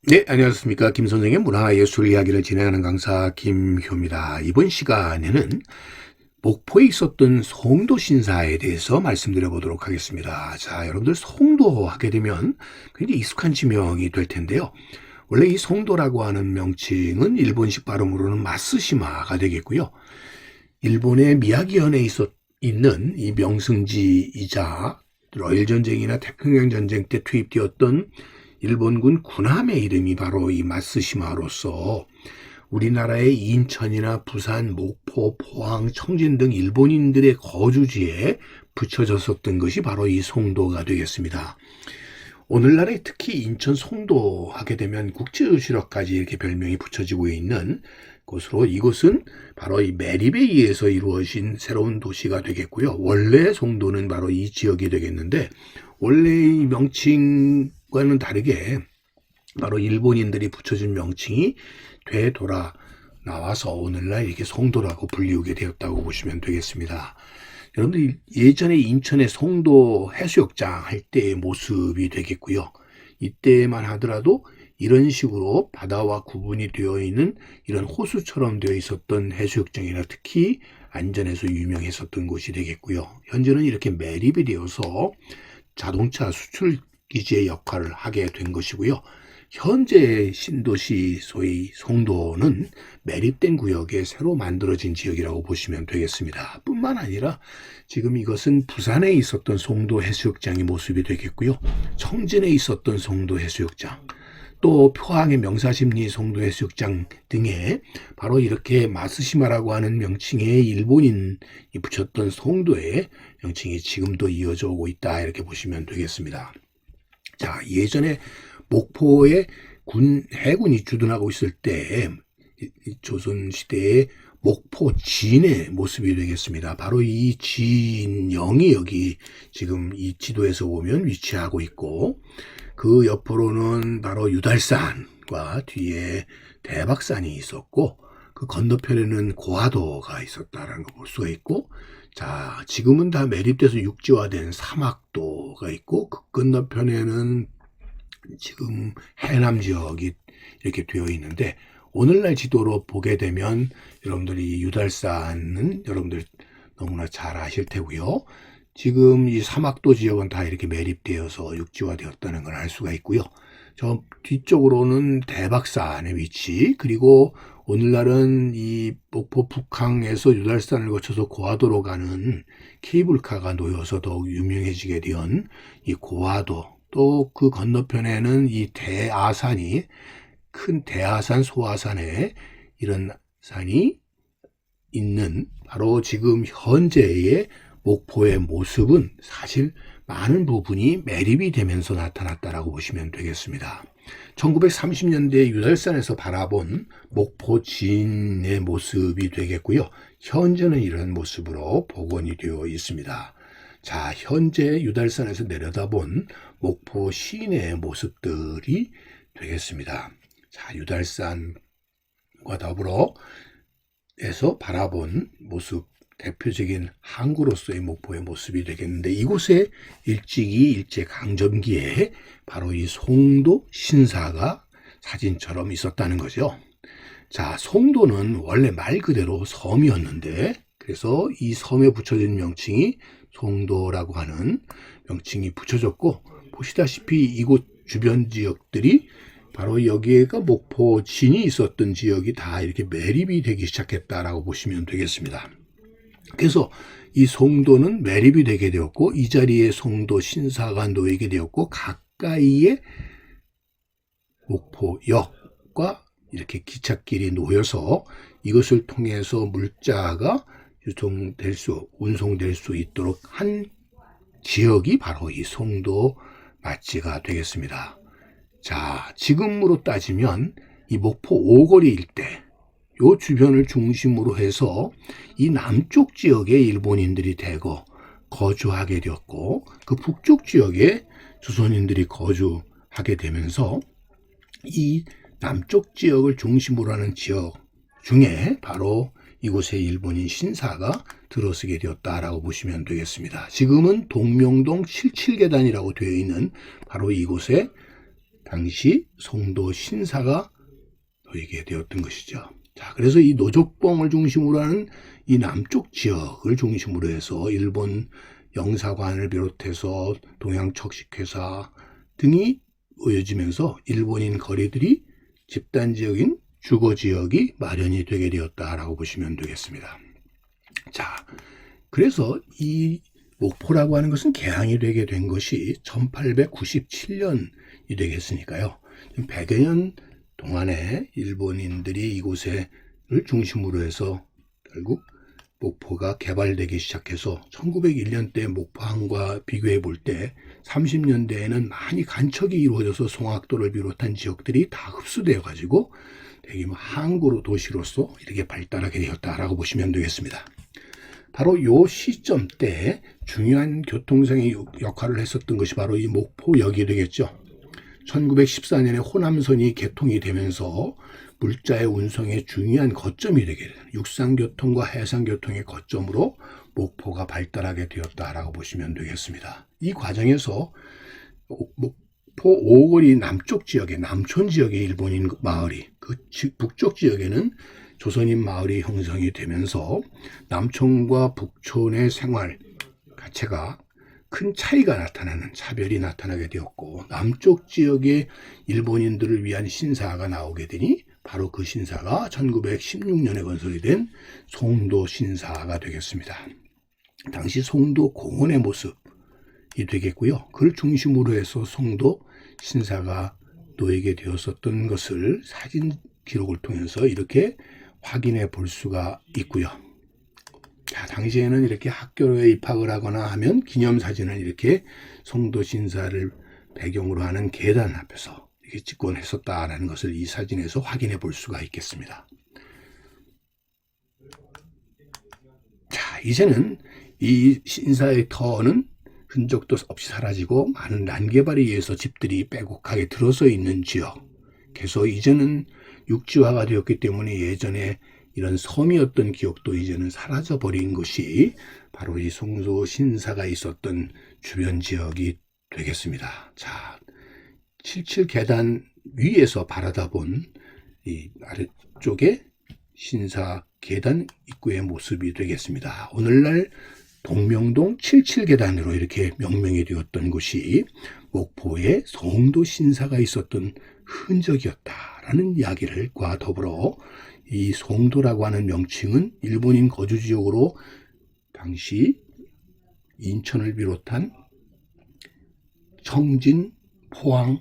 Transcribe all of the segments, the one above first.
네, 안녕하십니까. 김 선생의 문화예술 이야기를 진행하는 강사 김효입니다. 이번 시간에는 목포에 있었던 송도 신사에 대해서 말씀드려 보도록 하겠습니다. 자, 여러분들 송도 하게 되면 굉장히 익숙한 지명이 될 텐데요. 원래 이 송도라고 하는 명칭은 일본식 발음으로는 마쓰시마가 되겠고요. 일본의 미야기현에 있는 이 명승지이자 러일 전쟁이나 태평양 전쟁 때 투입되었던 일본군 군함의 이름이 바로 이 마쓰시마로서 우리나라의 인천이나 부산, 목포, 포항, 청진 등 일본인들의 거주지에 붙여졌었던 것이 바로 이 송도가 되겠습니다. 오늘날에 특히 인천 송도 하게 되면 국제도시락까지 이렇게 별명이 붙여지고 있는 곳으로, 이곳은 바로 이 매립에 의해서 이루어진 새로운 도시가 되겠고요. 원래 송도는 바로 이 지역이 되겠는데, 원래 이 명칭과는 다르게 바로 일본인들이 붙여준 명칭이 되돌아 나와서 오늘날 이렇게 송도라고 불리우게 되었다고 보시면 되겠습니다. 여러분들 예전에 인천의 송도 해수욕장 할 때의 모습이 되겠고요. 이때만 하더라도 이런 식으로 바다와 구분이 되어 있는 이런 호수처럼 되어 있었던 해수욕장이나 특히 안전해서 유명했었던 곳이 되겠고요. 현재는 이렇게 매립이 되어서 자동차 수출 기지의 역할을 하게 된 것이고요. 현재 신도시 소위 송도는 매립된 구역에 새로 만들어진 지역이라고 보시면 되겠습니다. 뿐만 아니라 지금 이것은 부산에 있었던 송도 해수욕장의 모습이 되겠고요. 청진에 있었던 송도 해수욕장, 또 포항의 명사십리 송도 해수욕장 등에 바로 이렇게 마쓰시마라고 하는 명칭의 일본인이 붙였던 송도의 명칭이 지금도 이어져 오고 있다, 이렇게 보시면 되겠습니다. 자, 예전에 목포에 해군이 주둔하고 있을 때 조선시대의 목포 진의 모습이 되겠습니다. 바로 이 진영이 여기 지금 이 지도에서 보면 위치하고 있고, 그 옆으로는 바로 유달산과 뒤에 대박산이 있었고, 그 건너편에는 고화도가 있었다라는 걸 볼 수가 있고, 자, 지금은 다 매립돼서 육지화된 사막도가 있고, 그 건너편에는 지금 해남 지역이 이렇게 되어 있는데, 오늘날 지도로 보게 되면 여러분들이 유달산은 여러분들 너무나 잘 아실 테고요. 지금 이 사막도 지역은 다 이렇게 매립되어서 육지화되었다는 걸 알 수가 있고요. 저 뒤쪽으로는 대박산의 위치, 그리고 오늘날은 이 목포 북항에서 유달산을 거쳐서 고화도로 가는 케이블카가 놓여서 더욱 유명해지게 된 이 고화도, 또 그 건너편에는 이 대아산이, 큰 대하산, 소하산에 이런 산이 있는 바로 지금 현재의 목포의 모습은 사실 많은 부분이 매립이 되면서 나타났다라고 보시면 되겠습니다. 1930년대 유달산에서 바라본 목포 진의 모습이 되겠고요. 현재는 이런 모습으로 복원이 되어 있습니다. 자, 현재 유달산에서 내려다본 목포 시내의 모습들이 되겠습니다. 자, 유달산과 더불어 에서 바라본 모습, 대표적인 항구로서의 목포의 모습이 되겠는데, 이곳에 일제강점기에 바로 이 송도 신사가 사진처럼 있었다는 거죠. 자, 송도는 원래 말 그대로 섬이었는데, 그래서 이 섬에 붙여진 명칭이 송도라고 하는 명칭이 붙여졌고, 보시다시피 이곳 주변 지역들이 바로 여기에가 목포 진이 있었던 지역이 다 이렇게 매립이 되기 시작했다라고 보시면 되겠습니다. 그래서 이 송도는 매립이 되게 되었고, 이 자리에 송도 신사가 놓이게 되었고, 가까이에 목포역과 이렇게 기찻길이 놓여서 이것을 통해서 물자가 운송될 수 있도록 한 지역이 바로 이 송도 맛지가 되겠습니다. 자, 지금으로 따지면 이 목포 오거리 일대, 요 주변을 중심으로 해서 이 남쪽 지역에 일본인들이 대거 거주하게 되었고, 그 북쪽 지역에 조선인들이 거주하게 되면서 이 남쪽 지역을 중심으로 하는 지역 중에 바로 이곳에 일본인 신사가 들어서게 되었다라고 보시면 되겠습니다. 지금은 동명동 77계단이라고 되어 있는 바로 이곳에 당시 송도 신사가 놓이게 되었던 것이죠. 자, 그래서 이 노족봉을 중심으로 하는 이 남쪽 지역을 중심으로 해서 일본 영사관을 비롯해서 동양척식회사 등이 놓여지면서 일본인 거리들이 집단지역인 주거지역이 마련이 되게 되었다라고 보시면 되겠습니다. 자, 그래서 이 목포라고 하는 것은 개항이 되게 된 것이 1897년이 되겠으니까요. 100여 년 동안에 일본인들이 이곳을 중심으로 해서 결국 목포가 개발되기 시작해서 1901년대 목포항과 비교해 볼 때 30년대에는 많이 간척이 이루어져서 송악도를 비롯한 지역들이 다 흡수되어 가지고 되게 항구 도시로서 이렇게 발달하게 되었다라고 보시면 되겠습니다. 바로 이 시점 때 중요한 교통상의 역할을 했었던 것이 바로 이 목포역이 되겠죠. 1914년에 호남선이 개통이 되면서 물자의 운송의 중요한 거점이 되게 돼요. 육상교통과 해상교통의 거점으로 목포가 발달하게 되었다라고 보시면 되겠습니다. 이 과정에서 목포 오거리 남쪽 지역에 남촌 지역의 일본인 마을이 그 북쪽 지역에는 조선인 마을이 형성이 되면서 남촌과 북촌의 생활 자체가 큰 차이가 나타나는 차별이 나타나게 되었고 남쪽 지역의 일본인들을 위한 신사가 나오게 되니 바로 그 신사가 1916년에 건설이 된 송도 신사가 되겠습니다. 당시 송도 공원의 모습이 되겠고요. 그걸 중심으로 해서 송도 신사가 놓이게 되었었던 것을 사진 기록을 통해서 이렇게 확인해 볼 수가 있고요. 자, 당시에는 이렇게 학교에 입학을 하거나 하면 기념사진을 이렇게 송도 신사를 배경으로 하는 계단 앞에서 이렇게 찍곤 했었다라는 것을 이 사진에서 확인해 볼 수가 있겠습니다. 자, 이제는 이 신사의 터는 흔적도 없이 사라지고 많은 난개발에 의해서 집들이 빼곡하게 들어서 있는 지역. 그래서 이제는 육지화가 되었기 때문에 예전에 이런 섬이었던 기억도 이제는 사라져 버린 것이 바로 이 송도 신사가 있었던 주변 지역이 되겠습니다. 자, 77계단 위에서 바라다 본 이 아래쪽에 신사 계단 입구의 모습이 되겠습니다. 오늘날 동명동 77계단으로 이렇게 명명이 되었던 곳이 목포에 송도 신사가 있었던 흔적이었다라는 이야기를과 더불어 이 송도라고 하는 명칭은 일본인 거주 지역으로 당시 인천을 비롯한 청진, 포항,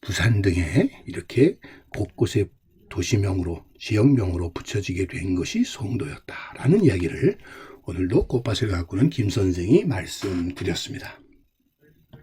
부산 등에 이렇게 곳곳에 도시명으로 지역명으로 붙여지게 된 것이 송도였다라는 이야기를 오늘도 꽃밭을 가꾸는 김 선생이 말씀드렸습니다.